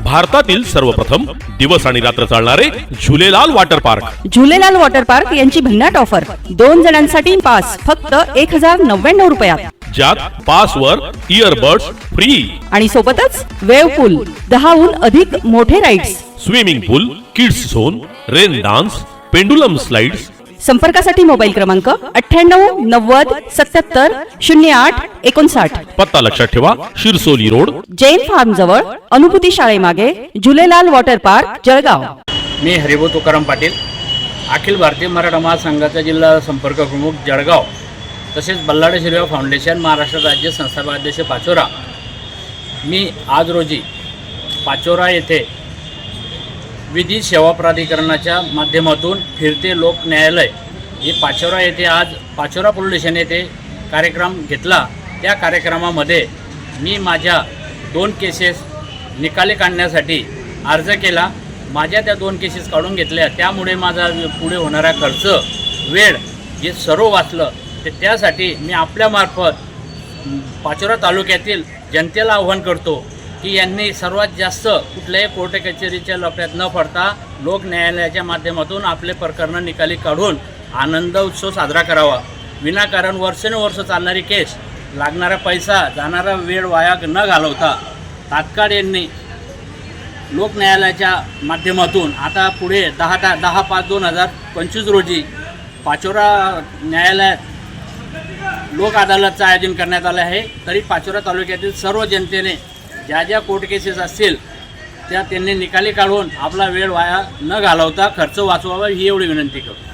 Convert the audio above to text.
भारतातील सर्वप्रथम दिवस आणि रात्र चालणारे Jhulelal water park. Jhulelal water park यांची भन्नाट ऑफर, 2 जणांसाठी पास फक्त 1099 रुपयात, ज्यात पासवर इयरबड्स फ्री आणि सोबतच वेव्ह पूल, 10हून अधिक मोठे rides, swimming pool, kids zone, rain dance, pendulum slides. संपर्कासाठी मोबाईल क्रमांक 98 90 77 08 59। पत्ता लक्षात ठेवा, शिरसोली रोड, जैन फार्म जवळ, अनुभूती शाळेमागे, झुलेलाल वॉटर पार्क, जळगाव। मी हरिभाऊ तुकाराम पाटील, अखिल भारतीय मराठा महासंघाचा जिल्हा संपर्क प्रमुख जळगाव, तसेच बल्लाळ शिरगाव फाउंडेशन महाराष्ट्र राज्य संस्थापक अध्यक्ष पाचोरा। मी आज रोजी पाचोरा येथे विधी सेवा प्राधिकरणाच्या माध्यमातून फिरते लोक न्यायालय हे पाचोरा येथे आज पाचोरा पोलीस स्टेशन येथे कार्यक्रम घेतला। त्या कार्यक्रमामध्ये मी माझ्या 2 केसेस निकाली काढण्यासाठी अर्ज केला। माझ्या त्या 2 केसेस काढून घेतल्या, त्यामुळे माझा पुढे होणारा खर्च, वेळ जे सर्व वाचलं। ते त्यासाठी मी आपल्यामार्फत पाचोरा तालुक्यातील जनतेला आव्हान करतो की यांनी सर्वात जास्त कुठल्याही कोर्ट कचेरीच्या लफड्यात न पडता लोक न्यायालयाच्या माध्यमातून आपले प्रकरण निकाली काढून आनंद उत्सव साजरा करावा। विनाकारण वर्षानुवर्ष चालणारी केस, लागणारा पैसा, जाणारा वेळ वाया न घालवता तात्काळ यांनी लोक न्यायालयाच्या माध्यमातून आता पुढे 10/5/2025 रोजी पाचोरा न्यायालयात लोक अदालतचं आयोजन करण्यात आलं आहे। तरी पाचोरा तालुक्यातील सर्व जनतेने ज्या ज्या कोर्ट केसेस असतील त्या त्यांनी निकाली काढून आपला वेळ वाया न घालवता खर्च वाचवावा, ही एवढी विनंती करतो।